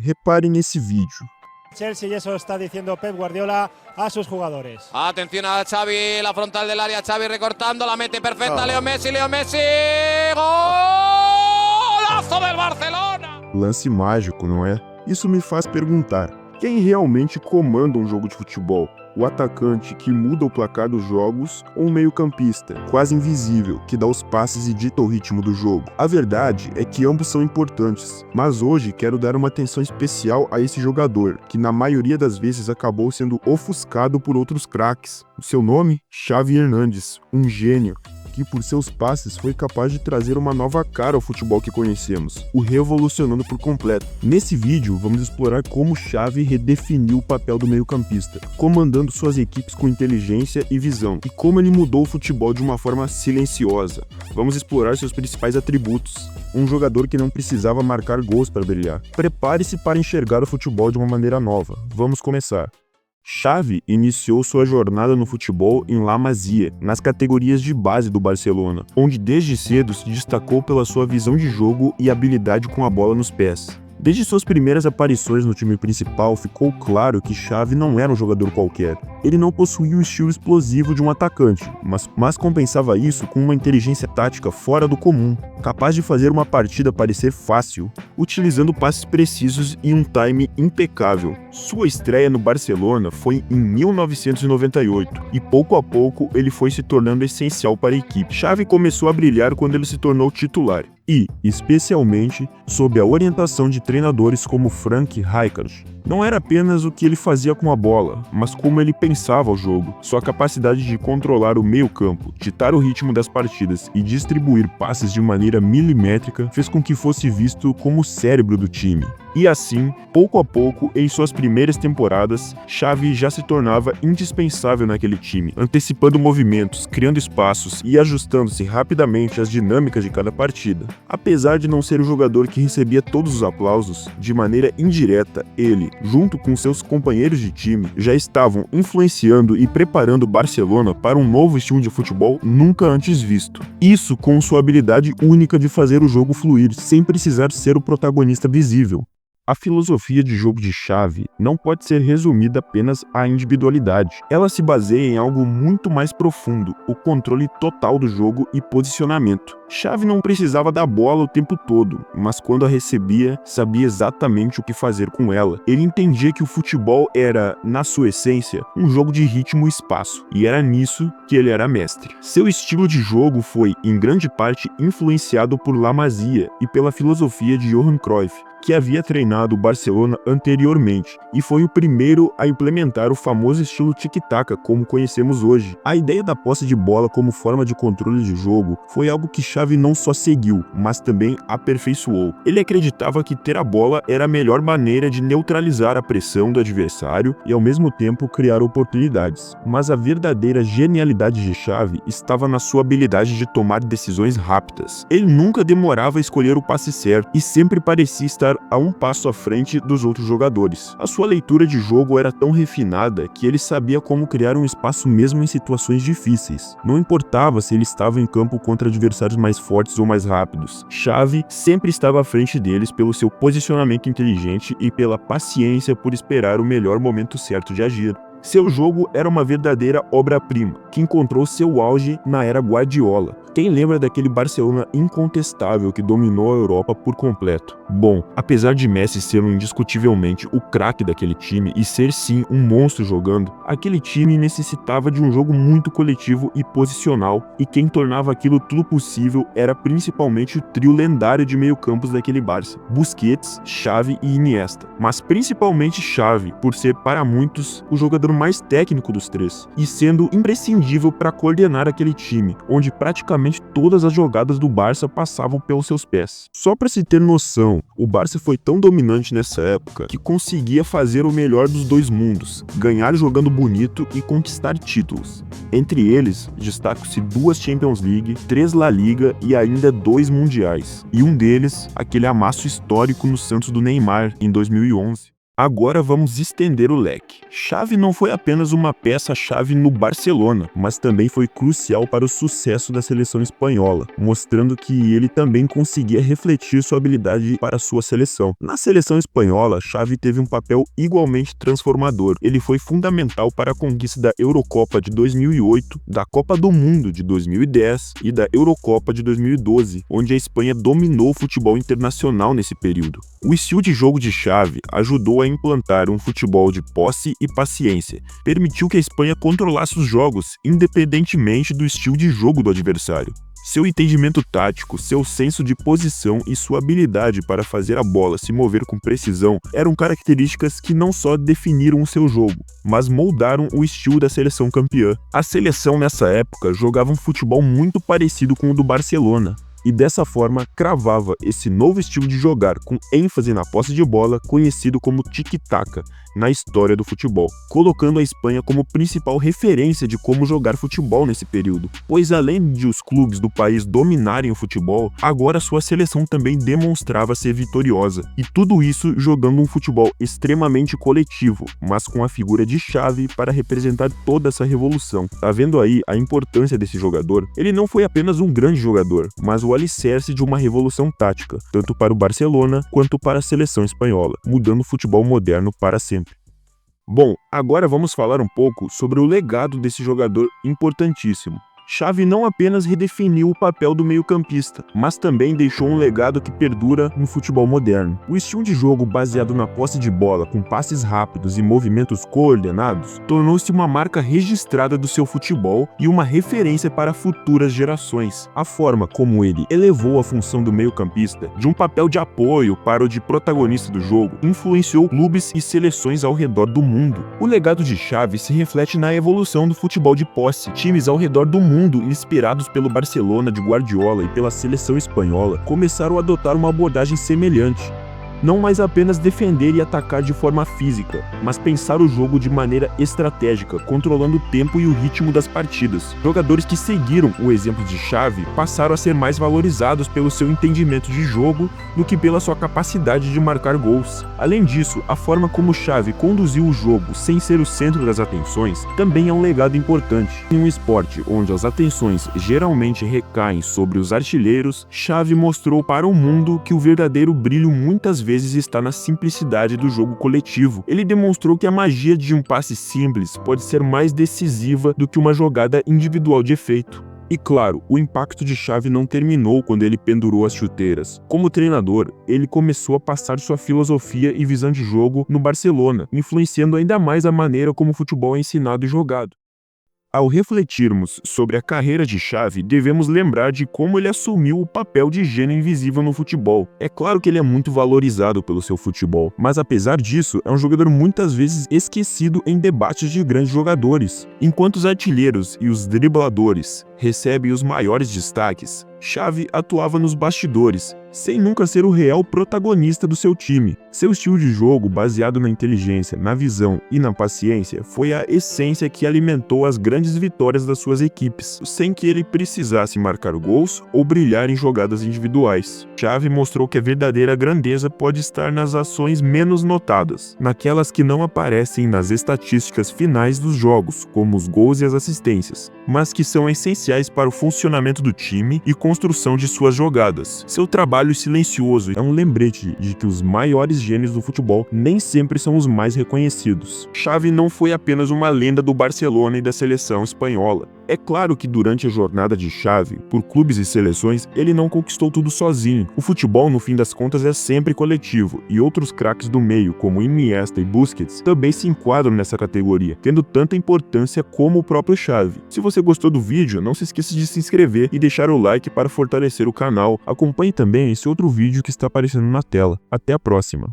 Repare nesse vídeo. Chelsea, y eso está diciendo Pep Guardiola a sus jugadores. Atención a Xavi, la frontal del área, Xavi recortando, la mete perfecta, Leo Messi, golazo del Barcelona! Lance mágico, não é? Isso me faz perguntar, quem realmente comanda um jogo de futebol? O atacante que muda o placar dos jogos ou o meio-campista, quase invisível, que dá os passes e dita o ritmo do jogo? A verdade é que ambos são importantes, mas hoje quero dar uma atenção especial a esse jogador, que na maioria das vezes acabou sendo ofuscado por outros craques. O seu nome? Xavi Hernandez, um gênio, que por seus passes foi capaz de trazer uma nova cara ao futebol que conhecemos, o revolucionando por completo. Nesse vídeo, vamos explorar como Xavi redefiniu o papel do meio-campista, comandando suas equipes com inteligência e visão, e como ele mudou o futebol de uma forma silenciosa. Vamos explorar seus principais atributos. Um jogador que não precisava marcar gols para brilhar. Prepare-se para enxergar o futebol de uma maneira nova. Vamos começar. Xavi iniciou sua jornada no futebol em La Masia, nas categorias de base do Barcelona, onde desde cedo se destacou pela sua visão de jogo e habilidade com a bola nos pés. Desde suas primeiras aparições no time principal, ficou claro que Xavi não era um jogador qualquer. Ele não possuía o estilo explosivo de um atacante, mas compensava isso com uma inteligência tática fora do comum, capaz de fazer uma partida parecer fácil, utilizando passes precisos e um time impecável. Sua estreia no Barcelona foi em 1998, e pouco a pouco ele foi se tornando essencial para a equipe. Xavi começou a brilhar quando ele se tornou titular, e, especialmente, sob a orientação de treinadores como Frank Rijkaard. Não era apenas o que ele fazia com a bola, mas como ele pensava o jogo. Sua capacidade de controlar o meio-campo, ditar o ritmo das partidas e distribuir passes de maneira milimétrica fez com que fosse visto como o cérebro do time. E assim, pouco a pouco, em suas primeiras temporadas, Xavi já se tornava indispensável naquele time, antecipando movimentos, criando espaços e ajustando-se rapidamente às dinâmicas de cada partida. Apesar de não ser o jogador que recebia todos os aplausos, de maneira indireta, ele, junto com seus companheiros de time, já estavam influenciando e preparando o Barcelona para um novo estilo de futebol nunca antes visto. Isso com sua habilidade única de fazer o jogo fluir sem precisar ser o protagonista visível. A filosofia de jogo de Xavi não pode ser resumida apenas à individualidade. Ela se baseia em algo muito mais profundo, o controle total do jogo e posicionamento. Xavi não precisava da bola o tempo todo, mas quando a recebia, sabia exatamente o que fazer com ela. Ele entendia que o futebol era, na sua essência, um jogo de ritmo e espaço, e era nisso que ele era mestre. Seu estilo de jogo foi, em grande parte, influenciado por La Masia e pela filosofia de Johan Cruyff, que havia treinado o Barcelona anteriormente, e foi o primeiro a implementar o famoso estilo tic-tac como conhecemos hoje. A ideia da posse de bola como forma de controle de jogo foi algo que Xavi não só seguiu, mas também aperfeiçoou. Ele acreditava que ter a bola era a melhor maneira de neutralizar a pressão do adversário e ao mesmo tempo criar oportunidades. Mas a verdadeira genialidade de Xavi estava na sua habilidade de tomar decisões rápidas. Ele nunca demorava a escolher o passe certo e sempre parecia estar a um passo à frente dos outros jogadores. A sua leitura de jogo era tão refinada que ele sabia como criar um espaço mesmo em situações difíceis. Não importava se ele estava em campo contra adversários mais fortes ou mais rápidos. Xavi sempre estava à frente deles pelo seu posicionamento inteligente e pela paciência por esperar o melhor momento certo de agir. Seu jogo era uma verdadeira obra-prima, que encontrou seu auge na era Guardiola. Quem lembra daquele Barcelona incontestável que dominou a Europa por completo? Bom, apesar de Messi ser indiscutivelmente o craque daquele time e ser sim um monstro jogando, aquele time necessitava de um jogo muito coletivo e posicional, e quem tornava aquilo tudo possível era principalmente o trio lendário de meio-campos daquele Barça: Busquets, Xavi e Iniesta. Mas principalmente Xavi, por ser para muitos o jogador mais técnico dos três, e sendo imprescindível para coordenar aquele time, onde praticamente todas as jogadas do Barça passavam pelos seus pés. Só para se ter noção, o Barça foi tão dominante nessa época que conseguia fazer o melhor dos dois mundos, ganhar jogando bonito e conquistar títulos. Entre eles, destacam-se 2 Champions League, 3 La Liga e ainda 2 Mundiais, e um deles, aquele amasso histórico no Santos do Neymar, em 2011. Agora vamos estender o leque. Xavi não foi apenas uma peça-chave no Barcelona, mas também foi crucial para o sucesso da seleção espanhola, mostrando que ele também conseguia refletir sua habilidade para a sua seleção. Na seleção espanhola, Xavi teve um papel igualmente transformador. Ele foi fundamental para a conquista da Eurocopa de 2008, da Copa do Mundo de 2010 e da Eurocopa de 2012, onde a Espanha dominou o futebol internacional nesse período. O estilo de jogo de Xavi ajudou a implantar um futebol de posse e paciência, permitiu que a Espanha controlasse os jogos, independentemente do estilo de jogo do adversário. Seu entendimento tático, seu senso de posição e sua habilidade para fazer a bola se mover com precisão eram características que não só definiram o seu jogo, mas moldaram o estilo da seleção campeã. A seleção nessa época jogava um futebol muito parecido com o do Barcelona, e dessa forma cravava esse novo estilo de jogar com ênfase na posse de bola, conhecido como tic-tac, na história do futebol, colocando a Espanha como principal referência de como jogar futebol nesse período, pois além de os clubes do país dominarem o futebol, agora sua seleção também demonstrava ser vitoriosa, e tudo isso jogando um futebol extremamente coletivo, mas com a figura de Xavi para representar toda essa revolução. Tá vendo aí a importância desse jogador? Ele não foi apenas um grande jogador, mas o alicerce de uma revolução tática, tanto para o Barcelona quanto para a seleção espanhola, mudando o futebol moderno para sempre. Bom, agora vamos falar um pouco sobre o legado desse jogador importantíssimo. Xavi não apenas redefiniu o papel do meio-campista, mas também deixou um legado que perdura no futebol moderno. O estilo de jogo baseado na posse de bola, com passes rápidos e movimentos coordenados, tornou-se uma marca registrada do seu futebol e uma referência para futuras gerações. A forma como ele elevou a função do meio-campista de um papel de apoio para o de protagonista do jogo influenciou clubes e seleções ao redor do mundo. O legado de Xavi se reflete na evolução do futebol de posse. Times ao redor do mundo, inspirados pelo Barcelona de Guardiola e pela seleção espanhola, começaram a adotar uma abordagem semelhante. Não mais apenas defender e atacar de forma física, mas pensar o jogo de maneira estratégica, controlando o tempo e o ritmo das partidas. Jogadores que seguiram o exemplo de Xavi passaram a ser mais valorizados pelo seu entendimento de jogo do que pela sua capacidade de marcar gols. Além disso, a forma como Xavi conduziu o jogo sem ser o centro das atenções também é um legado importante. Em um esporte onde as atenções geralmente recaem sobre os artilheiros, Xavi mostrou para o mundo que o verdadeiro brilho muitas vezes está na simplicidade do jogo coletivo. Ele demonstrou que a magia de um passe simples pode ser mais decisiva do que uma jogada individual de efeito. E claro, o impacto de Xavi não terminou quando ele pendurou as chuteiras. Como treinador, ele começou a passar sua filosofia e visão de jogo no Barcelona, influenciando ainda mais a maneira como o futebol é ensinado e jogado. Ao refletirmos sobre a carreira de Xavi, devemos lembrar de como ele assumiu o papel de gênio invisível no futebol. É claro que ele é muito valorizado pelo seu futebol, mas apesar disso, é um jogador muitas vezes esquecido em debates de grandes jogadores. Enquanto os artilheiros e os dribladores recebem os maiores destaques, Xavi atuava nos bastidores, sem nunca ser o real protagonista do seu time. Seu estilo de jogo, baseado na inteligência, na visão e na paciência, foi a essência que alimentou as grandes vitórias das suas equipes, sem que ele precisasse marcar gols ou brilhar em jogadas individuais. Xavi mostrou que a verdadeira grandeza pode estar nas ações menos notadas, naquelas que não aparecem nas estatísticas finais dos jogos, como os gols e as assistências, mas que são essenciais para o funcionamento do time e construção de suas jogadas. Seu trabalho silencioso é um lembrete de que os maiores gênios do futebol nem sempre são os mais reconhecidos. Xavi não foi apenas uma lenda do Barcelona e da seleção espanhola. É claro que durante a jornada de Xavi, por clubes e seleções, ele não conquistou tudo sozinho. O futebol, no fim das contas, é sempre coletivo, e outros craques do meio, como Iniesta e Busquets, também se enquadram nessa categoria, tendo tanta importância como o próprio Xavi. Se você gostou do vídeo, não se esqueça de se inscrever e deixar o like para fortalecer o canal. Acompanhe também esse outro vídeo que está aparecendo na tela. Até a próxima!